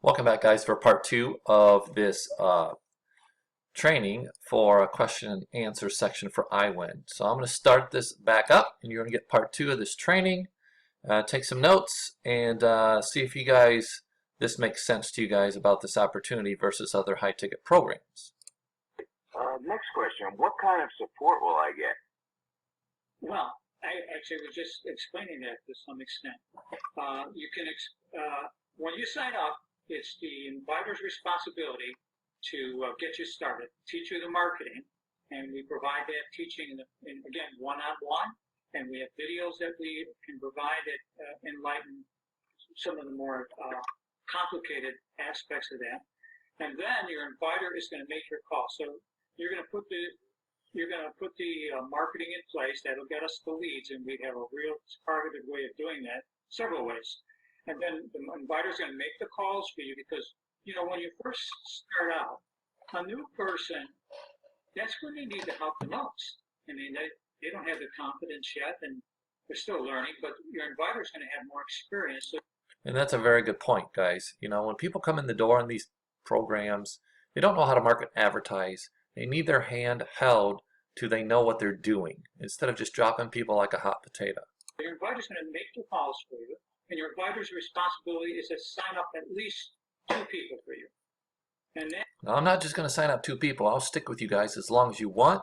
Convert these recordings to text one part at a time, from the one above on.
Welcome back, guys, for part two of this training for a question and answer section for IWIN. So I'm going to start this back up, and you're going to get part two of this training. Take some notes and see if this makes sense to you guys about this opportunity versus other high-ticket programs. Next question, what kind of support will I get? Well, I actually was just explaining that to some extent. When you sign up, it's the inviter's responsibility to get you started, teach you the marketing, and we provide that teaching again, one-on-one, and we have videos that we can provide that enlighten some of the more complicated aspects of that. And then your inviter is going to make your call. So you're going to put the marketing in place that'll get us the leads, and we have a real targeted way of doing that, several ways. And then the inviter's going to make the calls for you because, you know, when you first start out, a new person, that's when they need the help the most. I mean, they don't have the confidence yet, and they're still learning, but your inviter's going to have more experience. And that's a very good point, guys. You know, when people come in the door in these programs, they don't know how to market and advertise. They need their hand held till they know what they're doing, instead of just dropping people like a hot potato. Your inviter's going to make the calls for you, and your inviter's responsibility is to sign up at least 2 people for you. And then, now, I'm not just going to sign up 2 people. I'll stick with you guys as long as you want,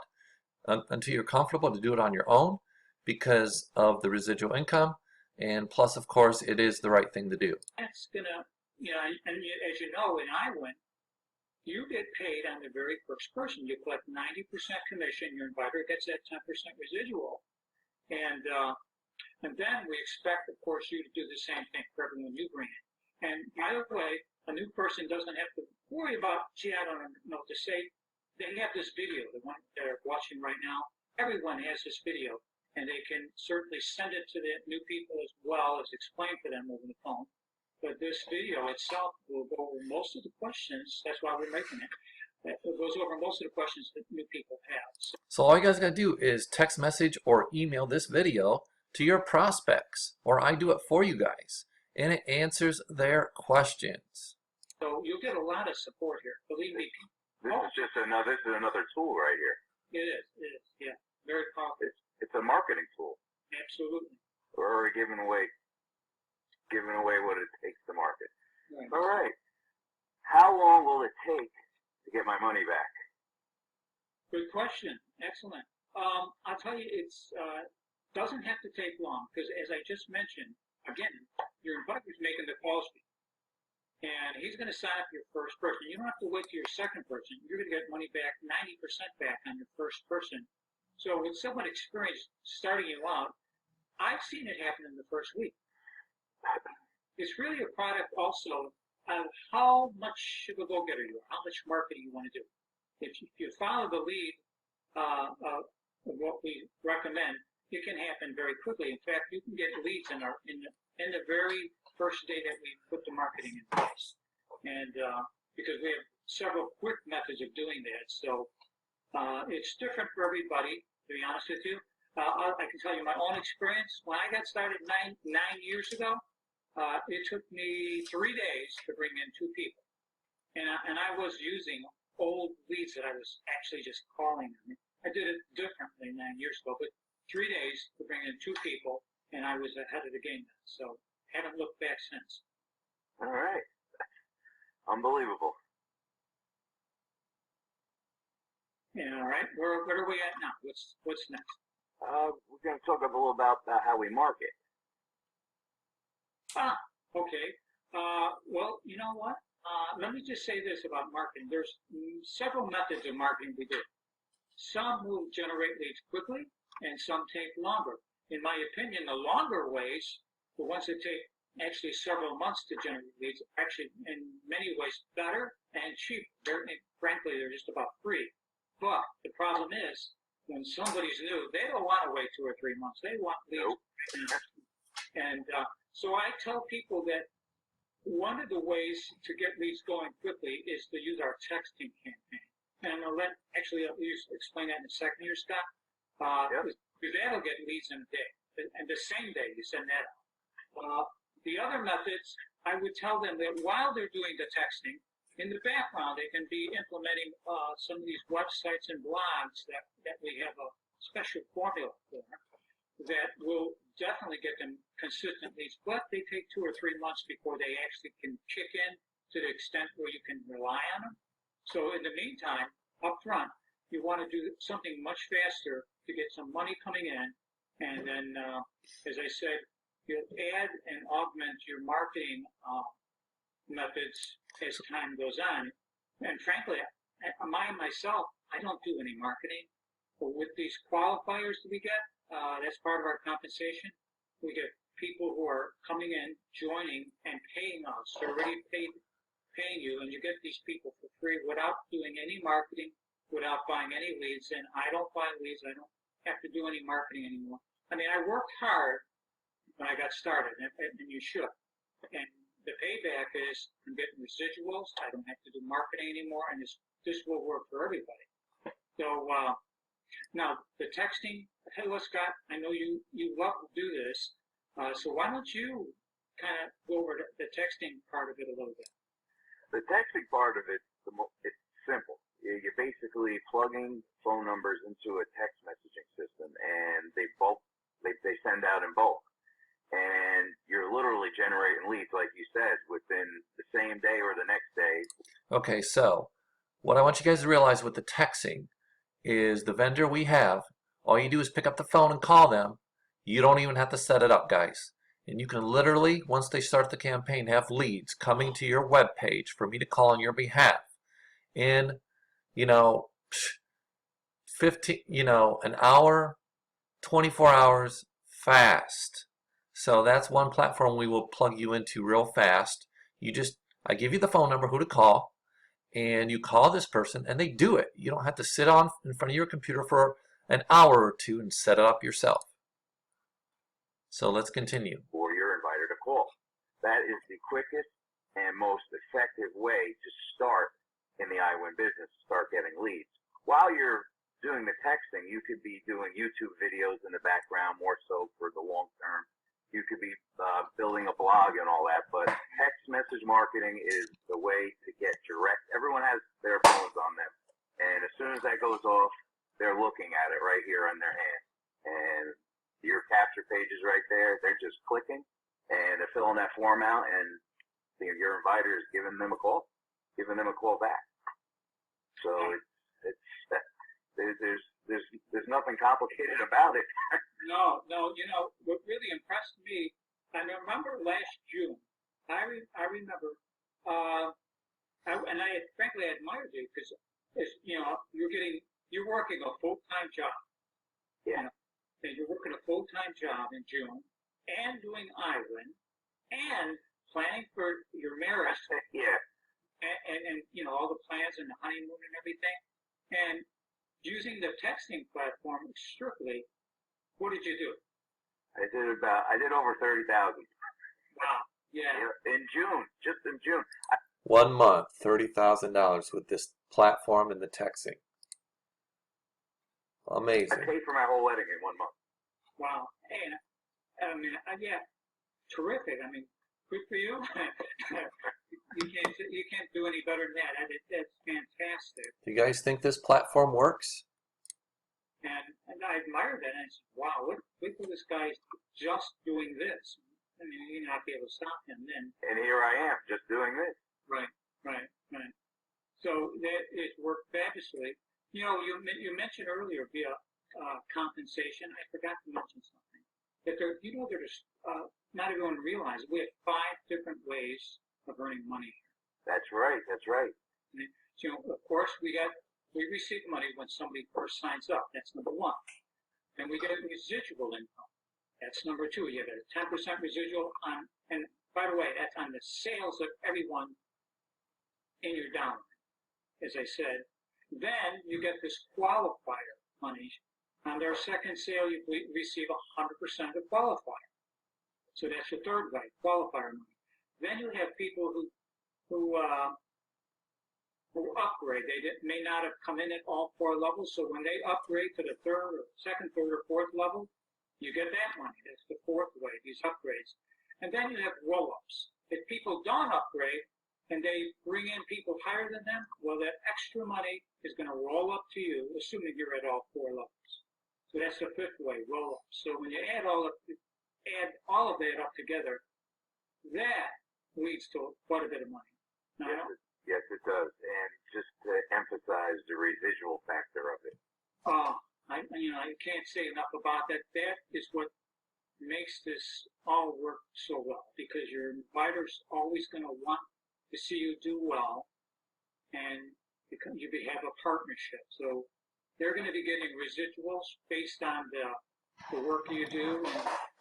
until you're comfortable to do it on your own because of the residual income, and plus, of course, it is the right thing to do. That's going to, you know, and as you know, in IWIN, you get paid on the very first person. You collect 90% commission. Your inviter gets that 10% residual. And then we expect, of course, you to do the same thing for everyone you bring in. And by the way, a new person doesn't have to worry about, gee, I don't know what to say. They have this video, the one they're watching right now. Everyone has this video, and they can certainly send it to the new people as well as explain to them over the phone. But this video itself will go over most of the questions. That's why we're making it. It goes over most of the questions that new people have. So all you guys got to do is text message or email this video to your prospects, or I do it for you guys, and it answers their questions. So you'll get a lot of support here. Believe me. This is another tool right here. It is, yeah. Very powerful. It's a marketing tool. Absolutely. We're already giving away what it takes to market. Right. All right. How long will it take to get my money back? Good question. Excellent. I'll tell you, it's doesn't have to take long because, as I just mentioned, again, your inviter's making the calls for you, and he's going to sign up your first person. You don't have to wait till your second person. You're going to get money back, 90% back on your first person. So with someone experienced starting you out, I've seen it happen in the first week. It's really a product also of how much of a go-getter you are, how much marketing you want to do. If you follow the lead of what we recommend, it can happen very quickly. In fact, you can get leads in the very first day that we put the marketing in place. And because we have several quick methods of doing that. So it's different for everybody, to be honest with you. I can tell you my own experience. When I got started nine years ago, it took me 3 days to bring in 2 people. And I was using old leads that I was actually just calling them. I did it differently 9 years ago, but 3 days to bring in 2 people, and I was ahead of the game then. So haven't looked back since. All right. Unbelievable. Yeah, all right. Where are we at now? What's next? We're going to talk a little about how we market. Okay. Well, you know what? Let me just say this about marketing. There's several methods of marketing we do. Some will generate leads quickly, and some take longer. In my opinion, the longer ways, the ones that take actually several months to generate leads, are actually in many ways better and cheap. Frankly, they're just about free. But the problem is, when somebody's new, they don't want to wait 2 or 3 months. They want leads. Nope. And so I tell people that one of the ways to get leads going quickly is to use our texting campaign. And I'll explain that in a second here, Scott. Because that'll get leads in a day. And the same day you send that out. The other methods I would tell them that while they're doing the texting, in the background, they can be implementing some of these websites and blogs that we have a special formula for that will definitely get them consistent leads, but they take 2 or 3 months before they actually can kick in to the extent where you can rely on them. So in the meantime, up front, you want to do something much faster to get some money coming in, and then, as I said, you'll add and augment your marketing methods as time goes on. And frankly, myself, I don't do any marketing. But with these qualifiers that we get, that's part of our compensation. We get people who are coming in, joining, and paying us. They're already paying you, and you get these people for free without doing any marketing, without buying any leads. And I don't buy leads. I don't have to do any marketing anymore. I mean, I worked hard when I got started, and you should. And the payback is I'm getting residuals. I don't have to do marketing anymore, and this will work for everybody. So now the texting. Hey, Scott, I know you love to do this. So why don't you kind of go over the texting part of it a little bit? The texting part of it, it's simple. You're basically plugging phone numbers into a text messaging system, and they send out in bulk. And you're literally generating leads, like you said, within the same day or the next day. Okay, so what I want you guys to realize with the texting is the vendor we have, all you do is pick up the phone and call them. You don't even have to set it up, guys. And you can literally, once they start the campaign, have leads coming to your web page for me to call on your behalf in, 15, an hour, 24 hours fast. So that's one platform we will plug you into real fast. I give you the phone number, who to call, and you call this person and they do it. You don't have to sit in front of your computer for an hour or two and set it up yourself. So let's continue. Or your inviter to call. That is the quickest and most effective way to start in the IWIN business, start getting leads. While you're doing the texting, you could be doing YouTube videos in the background, more so for the long term. You could be building a blog and all that, but text message marketing is the way to get direct. Everyone has their phones on them, and as soon as that goes off, they're looking at it right here on their hand. And your capture page is right there. They're just clicking, and they're filling that form out, and your inviter is giving them a call back. So there's nothing complicated about it. No, what really impressed me, I remember last June, I remember, and I frankly admired you because, you're working a full-time job. Yeah. And you're working a full-time job in June and doing IWIN and planning for your marriage. Yeah. And all the plans and the honeymoon and everything. And using the texting platform strictly, what did you do? I did over 30,000. Wow. Yeah. In June, just in June. 1 month, $30,000 with this platform and the texting. Amazing. I paid for my whole wedding in 1 month. Wow. And yeah, terrific. I mean, good for you. You can't do any better than that. That's fantastic. Do you guys think this platform works? And I admire that. And I said, wow, look at this guy just doing this. I mean, you're not be able to stop him then. And here I am, just doing this. Right. So it worked fabulously. You mentioned earlier via compensation. I forgot to mention something. That there's not everyone realizes we have 5 different ways of earning money here. That's right. And, of course, we receive money when somebody first signs up. That's number 1. Then we get residual income. That's number 2. You get a 10% residual on, and by the way, that's on the sales of everyone in your downline, as I said. Then you get this qualifier money. On their second sale, you receive 100% of qualifier. So that's your third way, qualifier money. Then you have people who upgrade. They may not have come in at all 4 levels, so when they upgrade to the second, third, or fourth level, you get that money. That's the 4th way, these upgrades. And then you have roll-ups. If people don't upgrade and they bring in people higher than them, well, that extra money is going to roll up to you, assuming you're at all 4 levels. So that's the 5th way, roll up. So when you add all of that up together, that leads to quite a bit of money. Now, Yes, it does. And just to emphasize the residual factor of it. I can't say enough about that. That is what makes this all work so well, because your inviter's always going to want to see you do well, and you have a partnership. So they're going to be getting residuals based on the work you do,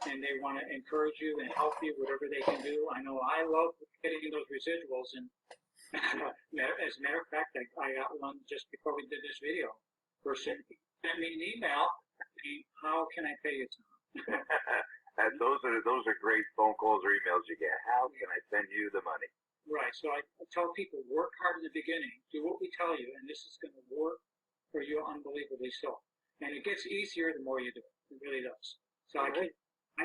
and they want to encourage you and help you whatever they can do. I know I love getting those residuals, and as a matter of fact, I got one just before we did this video. Person sent me an email. How can I pay you, Tom? And those are great phone calls or emails you get. How can I send you the money? Right. So I tell people, work hard in the beginning. Do what we tell you, and this is going to work for you unbelievably so. And it gets easier the more you do it. It really does. So I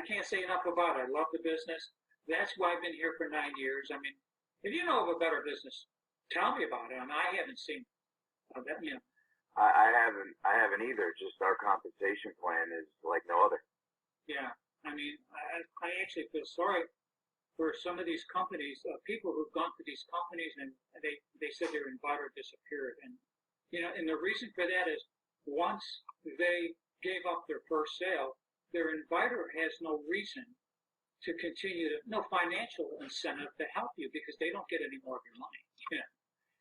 can't say enough about it. I love the business. That's why I've been here for 9 years. I mean, if you know of a better business, tell me about it. I mean, I haven't seen that. I haven't either. Just our compensation plan is like no other. Yeah. I mean, I actually feel sorry for some of these companies, people who've gone to these companies and they said their inviter disappeared. And, and the reason for that is once they gave up their first sale, their inviter has no reason to continue no financial incentive to help you because they don't get any more of your money.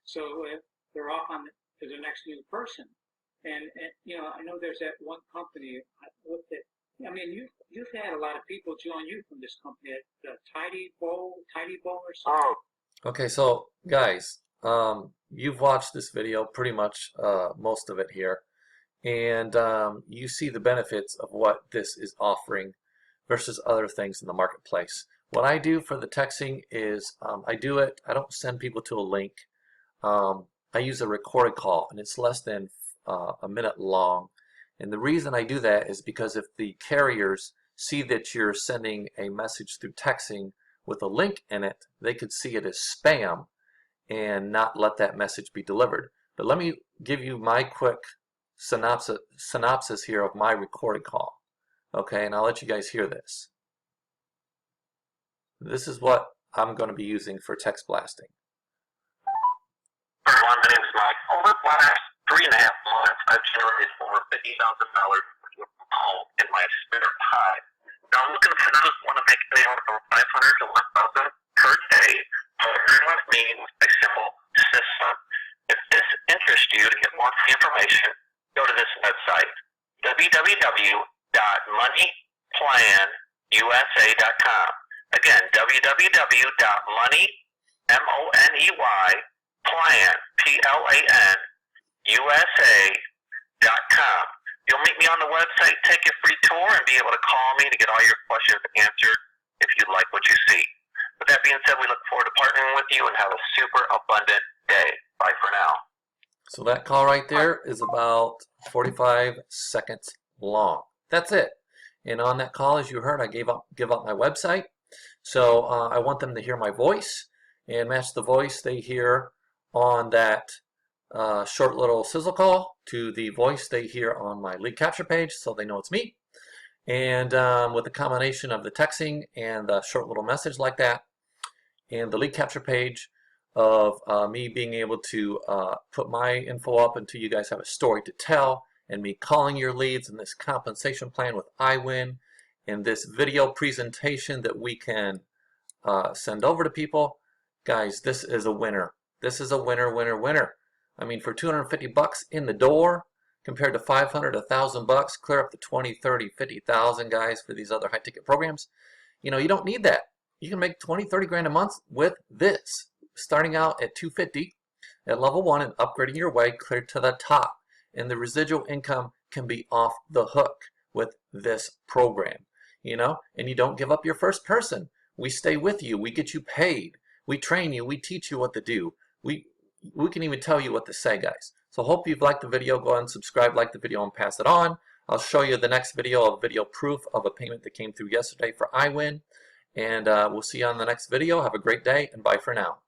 So they're off to the next new person. And I know there's that one company I looked at. I mean, you've had a lot of people join you from this company, the Tidy Bowl or something. Oh. Okay, so guys, you've watched this video pretty much most of it here, and you see the benefits of what this is offering versus other things in the marketplace. What I do for the texting is I don't send people to a link. I use a recorded call, and it's less than a minute long. And the reason I do that is because if the carriers see that you're sending a message through texting with a link in it, they could see it as spam and not let that message be delivered. But let me give you my quick synopsis here of my recorded call. Okay, and I'll let you guys hear this. This is what I'm going to be using for text blasting. My name is Mike. Over the last 3.5 months, I've generated over $50,000 from home in my spare time. Now I'm looking for those who want to make anywhere from $500 to $1,000 per day, partnering with me with a simple system. If this interests you, to get more information, go to this website, www.moneyplanusa.com. Again, www.moneyplan, USA.com. You'll meet me on the website, take a free tour, and be able to call me to get all your questions answered if you like what you see. With that being said, we look forward to partnering with you and have a super abundant day. Bye for now. So that call right there is about 45 seconds long. That's it. And on that call, as you heard, I give up my website. So I want them to hear my voice and match the voice they hear on that short little sizzle call to the voice they hear on my lead capture page, so they know it's me. And with the combination of the texting and the short little message like that and the lead capture page of me being able to put my info up until you guys have a story to tell, and me calling your leads in this compensation plan with IWIN, and this video presentation that we can send over to people, guys, this is a winner. This is a winner, winner, winner. I mean, for $250 in the door compared to $500, $1,000, clear up to 20, 30, 50,000, guys, for these other high-ticket programs. You don't need that. You can make 20, 30 grand a month with this, starting out at $250 at level 1 and upgrading your way clear to the top. And the residual income can be off the hook with this program, and you don't give up your first person. We stay with you. We get you paid. We train you. We teach you what to do. We can even tell you what to say, guys. So hope you've liked the video. Go ahead and subscribe, like the video, and pass it on. I'll show you the next video of video proof of a payment that came through yesterday for IWIN. And we'll see you on the next video. Have a great day, and bye for now.